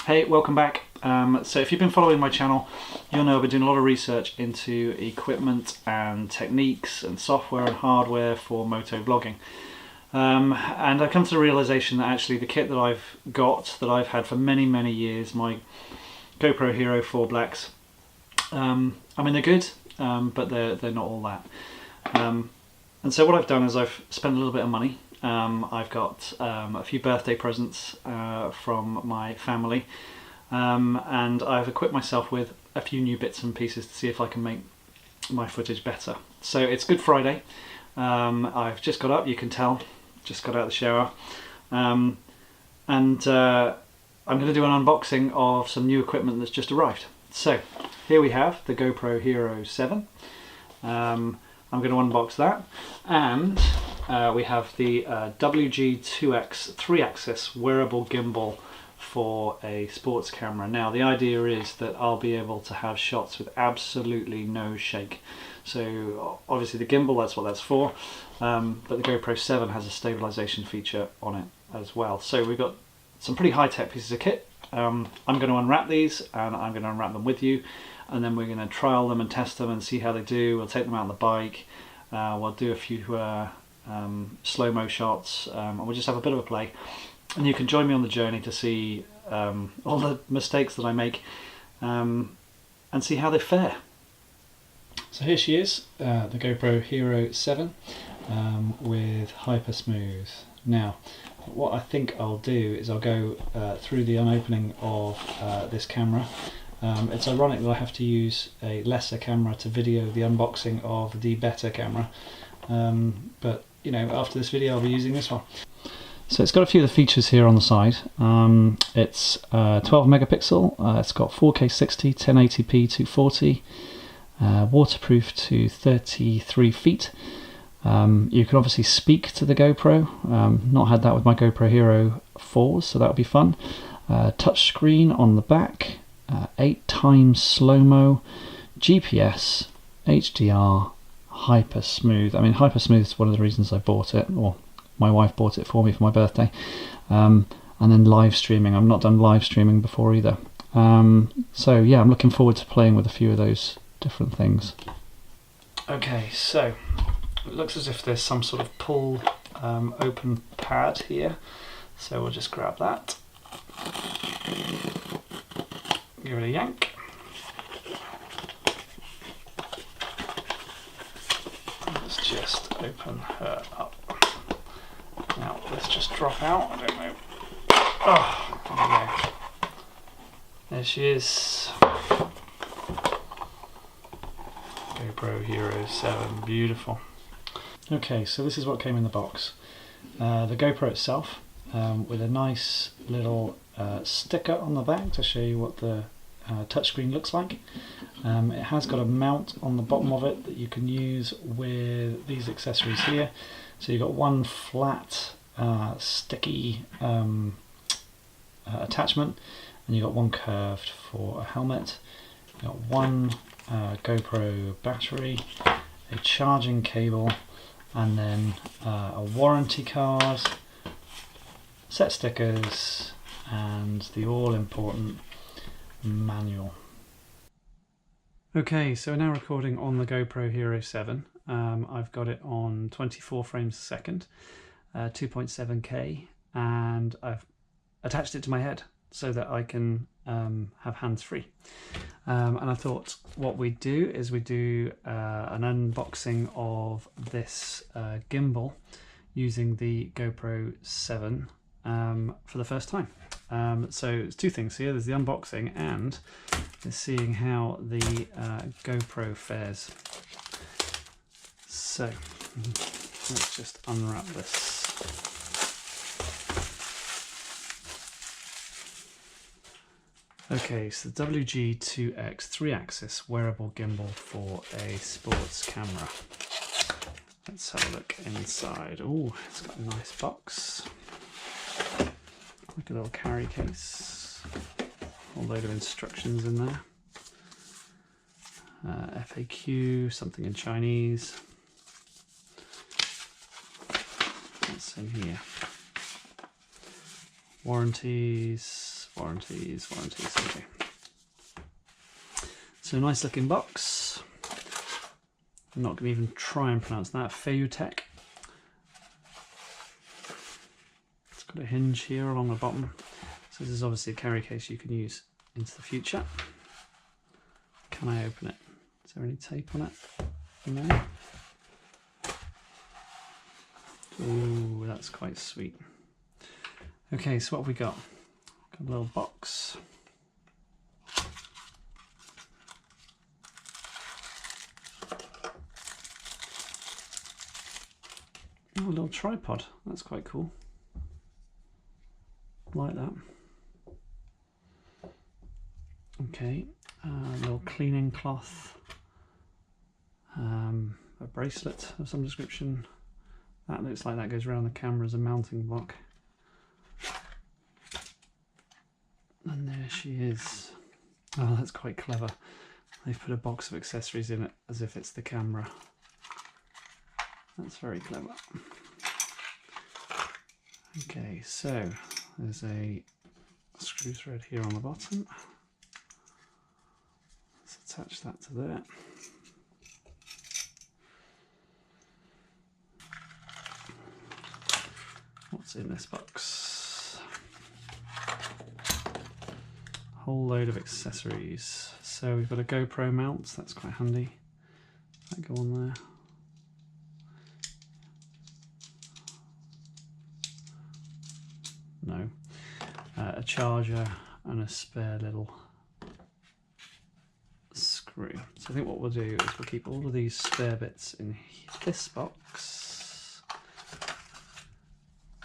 Hey, welcome back. So if you've been following my channel, you'll know I've been doing a lot of research into equipment and techniques and software and hardware for motovlogging. And I've come to the realization that actually the kit that I've got, that I've had for many years, my GoPro Hero 4 Blacks, I mean they're good, but they're not all that. And so what I've done is I've spent a little bit of money. I've got a few birthday presents from my family, and I've equipped myself with a few new bits and pieces to see if I can make my footage better. So it's Good Friday. I've just got up, you can tell, just got out of the shower, and I'm going to do an unboxing of some new equipment that's just arrived. So here we have the GoPro Hero 7. I'm going to unbox that, and we have the WG2X 3-axis wearable gimbal for a sports camera. Now the idea is that I'll be able to have shots with absolutely no shake. So obviously the gimbal, that's what that's for, but the GoPro 7 has a stabilization feature on it as well. So we've got some pretty high-tech pieces of kit. I'm going to unwrap these, and I'm going to unwrap them with you, and then we're going to trial them and test them and see how they do. We'll take them out on the bike, we'll do a few slow-mo shots, and we'll just have a bit of a play. And you can join me on the journey to see all the mistakes that I make, and see how they fare. So here she is, the GoPro Hero 7 with Hyper Smooth. Now, what I think I'll do is I'll go through the unopening of this camera. It's ironic that I have to use a lesser camera to video the unboxing of the better camera, but you know, after this video I'll be using this one. So it's got a few of the features here on the side. It's 12 megapixel, it's got 4K 60, 1080p 240, waterproof to 33 feet. You can obviously speak to the GoPro, not had that with my GoPro Hero 4s, so that would be fun. Touch screen on the back, 8x slow-mo, GPS, HDR, Hyper Smooth. I mean, Hyper Smooth is one of the reasons I bought it, or my wife bought it for me for my birthday. And then live streaming. I've not done live streaming before either. So yeah, I'm looking forward to playing with a few of those different things. Okay, so it looks as if there's some sort of pull open pad here, so we'll just grab that, give it a yank, let's just open her up. Now let's just drop out, I don't know, oh, there we go, there she is. GoPro Hero 7, beautiful. Okay, so this is what came in the box. The GoPro itself, with a nice little sticker on the back to show you what the touchscreen looks like. It has got a mount on the bottom of it that you can use with these accessories here. So you've got one flat, sticky attachment, and you've got one curved for a helmet. You've got one GoPro battery, a charging cable, and then a warranty card, set stickers, and the all-important manual. Okay, so we're now recording on the GoPro Hero 7. I've got it on 24 frames a second, 2.7K, and I've attached it to my head so that I can have hands-free. And I thought what we'd do is we'd do an unboxing of this gimbal using the GoPro 7 for the first time. So it's two things here. There's the unboxing and there's seeing how the GoPro fares. So let's just unwrap this. Okay, so the WG2X 3-axis wearable gimbal for a sports camera. Let's have a look inside. Oh, it's got a nice box. Like a little carry case. A load of instructions in there. FAQ, something in Chinese. What's in here? Warranties, warranties. Okay. So nice looking box. I'm not going to even try and pronounce that. Feutech. It's got a hinge here along the bottom. So this is obviously a carry case you can use into the future. Can I open it? Is there any tape on it? No. Ooh, that's quite sweet. Okay, so what have we got? Got a little box. Oh, a little tripod. That's quite cool. Like that. Okay, a little cleaning cloth. A bracelet of some description. That looks like that goes around the camera as a mounting block. And there she is. Oh, that's quite clever. They've put a box of accessories in it as if it's the camera. That's very clever. Okay, so there's a screw thread here on the bottom. Let's attach that to there. What's in this box? A whole load of accessories. So we've got a GoPro mount, that's quite handy. That go on there. No. A charger and a spare little screw. So I think what we'll do is we'll keep all of these spare bits in this box.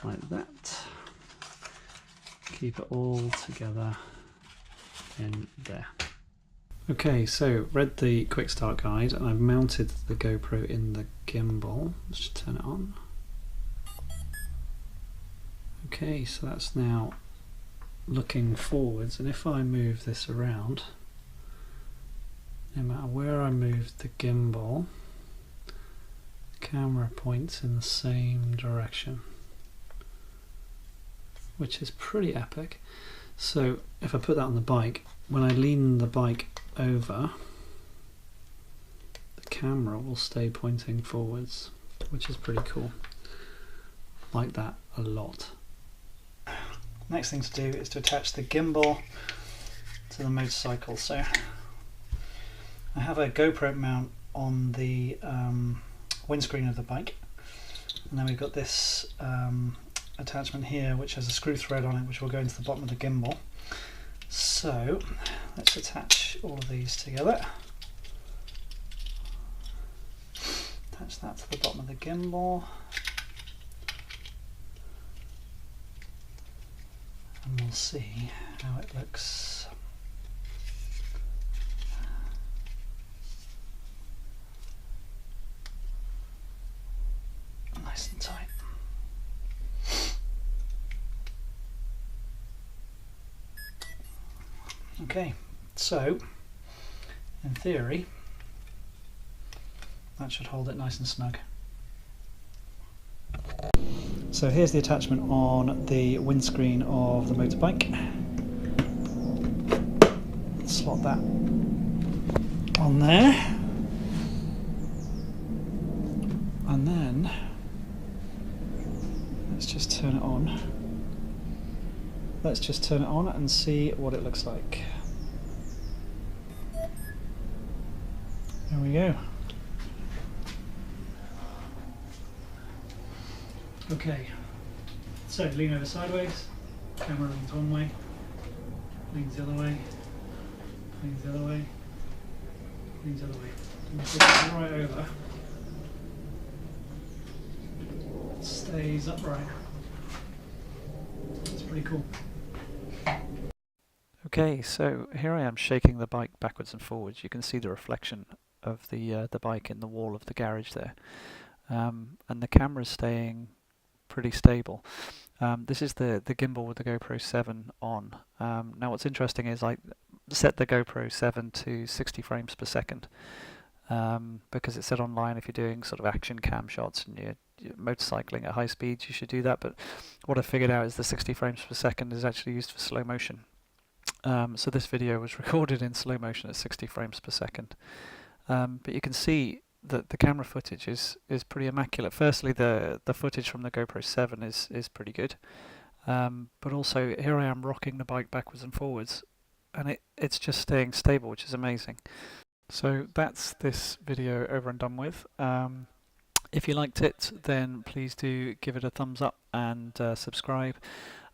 Like that. Keep it all together in there. Okay, so read the quick start guide and I've mounted the GoPro in the gimbal. Let's just turn it on. Okay, so that's now looking forwards, and if I move this around, no matter where I move the gimbal, the camera points in the same direction, which is pretty epic. So if I put that on the bike, when I lean the bike over, the camera will stay pointing forwards, which is pretty cool. Like that a lot. Next thing to do is to attach the gimbal to the motorcycle. So I have a GoPro mount on the windscreen of the bike, and then we've got this attachment here which has a screw thread on it which will go into the bottom of the gimbal. So let's attach all of these together. Attach that to the bottom of the gimbal. And we'll see how it looks. Nice and tight. Okay, so in theory that should hold it nice and snug. So here's the attachment on the windscreen of the motorbike. Slot that on there, and then let's just turn it on. Let's just turn it on and see what it looks like. There we go. Okay, so lean over sideways, camera leans one way, leans the other way, leans the other way, leans the other way. And if it's right over, it stays upright. It's pretty cool. Okay, so here I am shaking the bike backwards and forwards. You can see the reflection of the bike in the wall of the garage there, and the camera's staying pretty stable. This is the gimbal with the GoPro 7 on. Now what's interesting is I set the GoPro 7 to 60 frames per second because it said online if you're doing sort of action cam shots and you're motorcycling at high speeds you should do that, but what I figured out is the 60 frames per second is actually used for slow motion. So this video was recorded in slow motion at 60 frames per second. But you can see that the camera footage is pretty immaculate. Firstly, the footage from the GoPro 7 is pretty good. But also here I am rocking the bike backwards and forwards, and it's just staying stable, which is amazing. So that's this video over and done with. If you liked it, then please do give it a thumbs up and subscribe.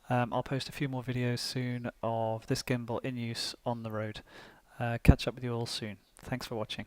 I'll post a few more videos soon of this gimbal in use on the road. Catch up with you all soon. Thanks for watching.